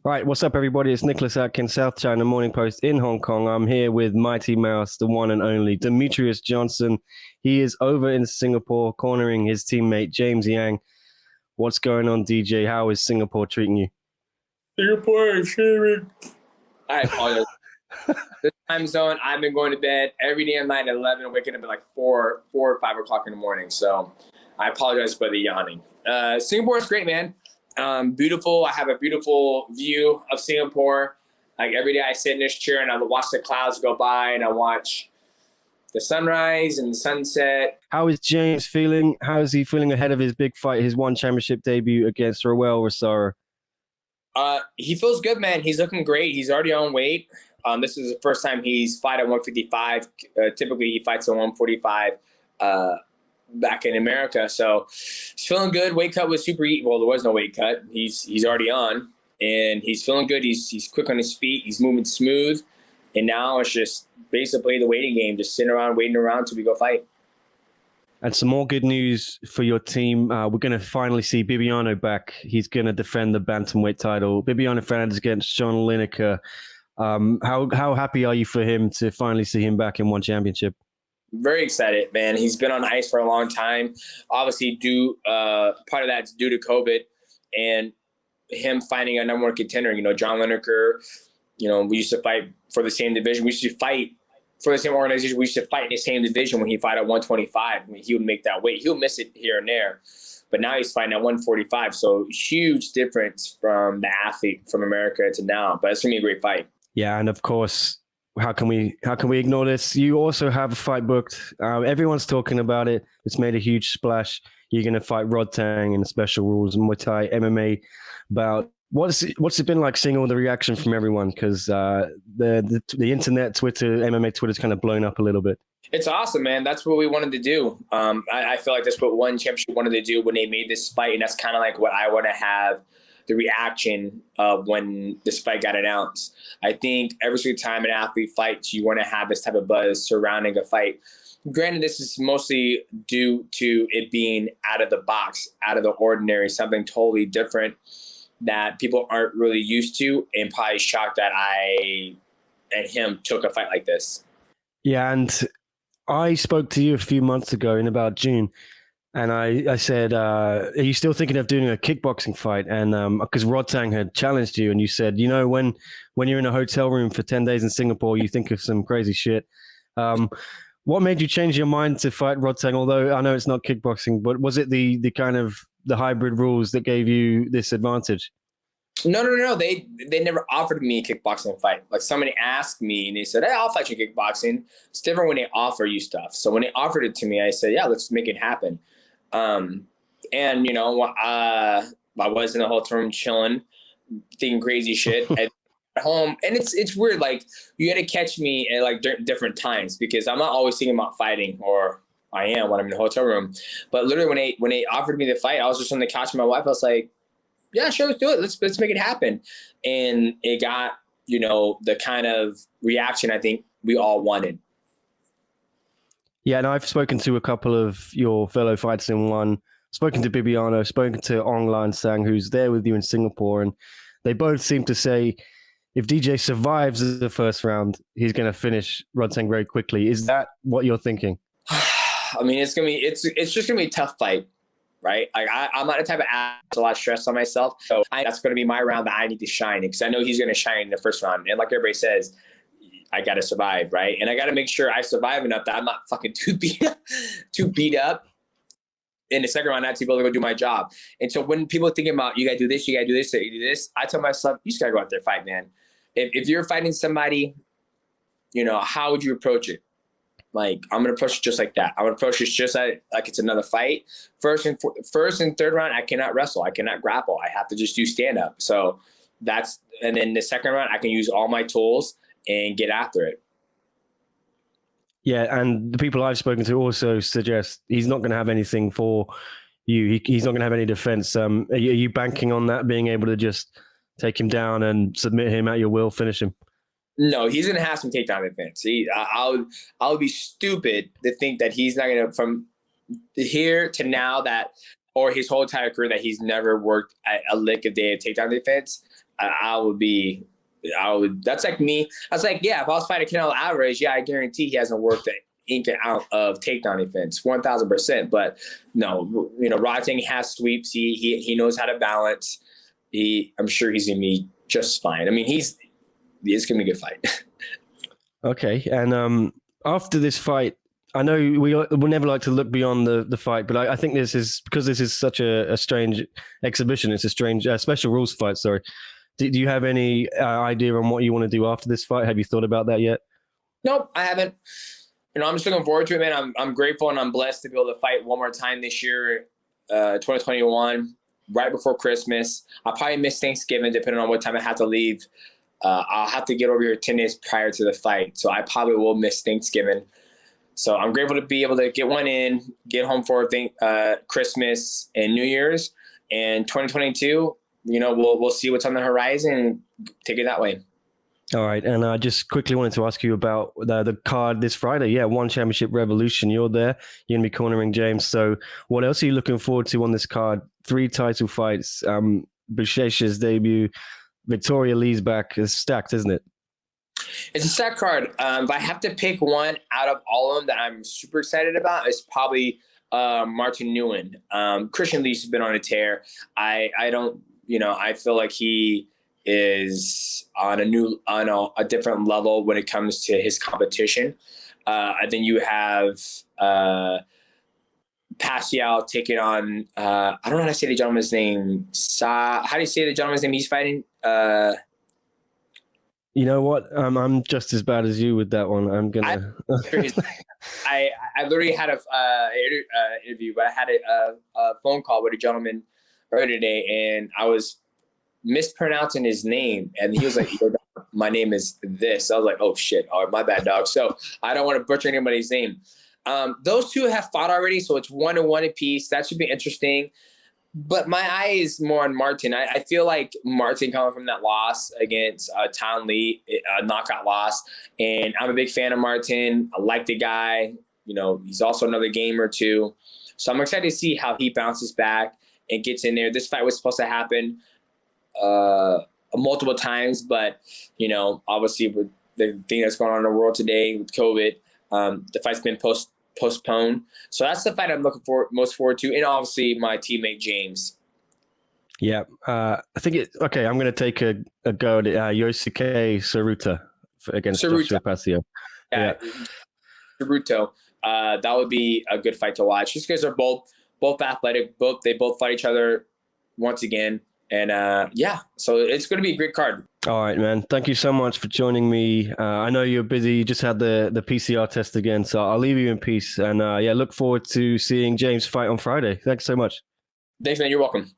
Right, what's up, everybody? It's Nick Atkin, South China Morning Post in Hong Kong. I'm here with Mighty Mouse, the one and only Demetrious Johnson. He is over in Singapore, cornering his teammate James Yang. What's going on, DJ? How is Singapore treating you? Singapore is shaming. I apologize. This time zone, I've been going to bed every day at night at 11, waking up at like 4 or 5 o'clock in the morning. So I apologize for the yawning. Singapore is great, man. Beautiful. I have a beautiful view of Singapore. Like every day I sit in this chair and I watch the clouds go by and I watch the sunrise and the sunset. How is James feeling? How is he feeling ahead of his big fight, his one championship debut against Roel Rosara? He feels good, man. He's looking great. He's already on weight. This is the first time he's fought at 155. Typically he fights at 145 back in America. So he's feeling good. Weight cut was super easy. Well, there was no weight cut. He's already on, and he's feeling good. He's quick on his feet. He's moving smooth. And now it's just basically the waiting game, just sitting around, waiting around till we go fight. And some more good news for your team. We're going to finally see Bibiano back. He's going to defend the bantamweight title. Bibiano Fernandes against John Lineker. How happy are you for him to finally see him back in one championship? Very excited, man. He's been on ice for a long time. Obviously, part of that's due to COVID and him finding a number one contender. You know, John Lineker. You know, we used to fight for the same division. We used to fight for the same organization. We used to fight in the same division when he fought at 125. I mean, he would make that weight. He'll miss it here and there, but now he's fighting at 145. So huge difference from the athlete from America to now. But it's gonna be a great fight. Yeah, and of course, how can we ignore this? You also have a fight booked. Everyone's talking about it. It's made a huge splash. You're going to fight Rodtang in the special rules Muay Thai MMA bout. What's it been like seeing all the reaction from everyone? Because the internet, Twitter, MMA Twitter's kind of blown up a little bit. It's awesome, man. That's what we wanted to do. I feel like that's what one championship wanted to do when they made this fight, and that's kind of like what I want to have the reaction of when this fight got announced. I think every single time an athlete fights, you want to have this type of buzz surrounding a fight. Granted, this is mostly due to it being out of the box, out of the ordinary, something totally different that people aren't really used to, and probably shocked that I and him took a fight like this. Yeah, and I spoke to you a few months ago in about June, and I said, are you still thinking of doing a kickboxing fight? And because Rodtang had challenged you, and you said, you know, when you're in a hotel room for 10 days in Singapore, you think of some crazy shit. What made you change your mind to fight Rodtang? Although I know it's not kickboxing, but was it the kind of the hybrid rules that gave you this advantage? No. They never offered me a kickboxing fight. Like somebody asked me and they said, hey, I'll fight you kickboxing. It's different when they offer you stuff. So when they offered it to me, I said, yeah, let's make it happen. And you know, I was in the hotel room chilling, thinking crazy shit at home. And it's weird. Like you got to catch me at like different times because I'm not always thinking about fighting, or I am when I'm in the hotel room. But literally when they offered me the fight, I was just on the couch with my wife. I was like, yeah, sure, let's do it. Let's make it happen. And it got, you know, the kind of reaction I think we all wanted. Yeah, and I've spoken to a couple of your fellow fighters in one, spoken to Bibiano, spoken to Ong Lan Sang, who's there with you in Singapore, and they both seem to say if DJ survives the first round, he's going to finish Rodtang very quickly. Is that what you're thinking? I mean, it's just gonna be a tough fight, right? Like I'm not the type of a lot of stress on myself, so that's gonna be my round that I need to shine because I know he's gonna shine in the first round, and like everybody says, I got to survive, right? And I got to make sure I survive enough that I'm not fucking too beat up in the second round, not to be able to go do my job. And so when people are thinking about, you got to do this, you got to do this, you do this, I tell myself, you just got to go out there and fight, man. If you're fighting somebody, you know, how would you approach it? Like, I'm going to approach it just like that. I'm going to approach it just like it's another fight. First and third round, I cannot wrestle. I cannot grapple. I have to just do stand-up. So and then the second round, I can use all my tools and get after it. Yeah, and the people I've spoken to also suggest he's not going to have anything for you. He's not going to have any defense. Are you banking on that, being able to just take him down and submit him at your will, finish him? No, he's going to have some takedown defense. I would be stupid to think that he's not going to, from here to now, that, or his whole entire career, that he's never worked a lick of day of takedown defense. I would. That's like me. I was like, yeah, if I was fighting Canelo Alvarez, yeah, I guarantee he hasn't worked the ink and out of takedown defense, 1,000%. But no, Rodtang has sweeps. He knows how to balance. I'm sure he's gonna be just fine. I mean, it's gonna be a good fight. Okay, and after this fight, I know we never like to look beyond the fight, but I think this is because this is such a strange exhibition. It's a strange special rules fight. Sorry. Do you have any idea on what you want to do after this fight? Have you thought about that yet? Nope, I haven't. I'm just looking forward to it, man. I'm grateful and I'm blessed to be able to fight one more time this year, 2021, right before Christmas. I'll probably miss Thanksgiving depending on what time I have to leave. I'll have to get over here 10 days prior to the fight, so I probably will miss Thanksgiving. So I'm grateful to be able to get one in, get home for Christmas and New Year's, and 2022. We'll see what's on the horizon and take it that way. All right, and I just quickly wanted to ask you about the card this Friday. Yeah, One Championship Revolution. You're there. You're gonna be cornering James. So, what else are you looking forward to on this card? 3 title fights. Bushesh's debut. Victoria Lee's back. Is stacked, isn't it? It's a stacked card. If I have to pick one out of all of them that I'm super excited about, it's probably Martin Nguyen. Christian Lee's been on a tear. I don't. I feel like he is on a different level when it comes to his competition. I think you have Pascal taking on I don't know how to say the gentleman's name. How do you say the gentleman's name he's fighting? You know what? I'm just as bad as you with that one. I'm gonna. I literally had a interview, but I had a phone call with a gentleman earlier today, and I was mispronouncing his name, and he was like, "My name is this." I was like, "Oh shit! All right, my bad, dog." So I don't want to butcher anybody's name. Those two have fought already, so it's 1-1 apiece. That should be interesting. But my eye is more on Martin. I feel like Martin coming from that loss against Town Lee, a knockout loss, and I'm a big fan of Martin. I like the guy. He's also another gamer too. So I'm excited to see how he bounces back and gets in there. This fight was supposed to happen multiple times, but obviously with the thing that's going on in the world today with COVID, the fight's been postponed. So that's the fight I'm looking most forward to, and obviously my teammate James. Yeah, I think okay. I'm going to take a go at Yosuke Saruta against Joshua Pasio. Yeah, Saruto. That would be a good fight to watch. These guys are both athletic. They both fight each other once again, and so it's going to be a great card. All right, man. Thank you so much for joining me. I know you're busy. You just had the PCR test again, so I'll leave you in peace. And look forward to seeing James fight on Friday. Thanks so much. Thanks, man. You're welcome.